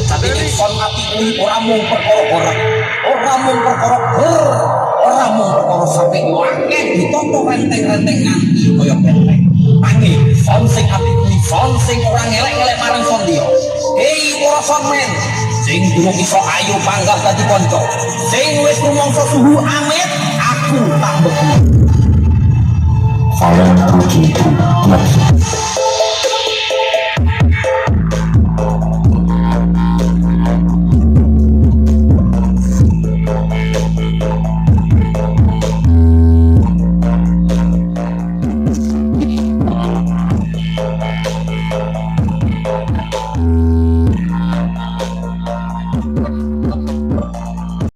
Tapi kon ati kuwi ora mung perkara orang mung perkara ora mung perkara sampe akeh ditompo renteng-renteng nganti kaya benteng. Angin son sing ati kuwi son sing ora ngelek-ngelek marang son liya. Hei ora son men sing durung iso ayu panggah dadi kanca. Sing wis rumangsa suhu amit aku tak beku. Kalian begitu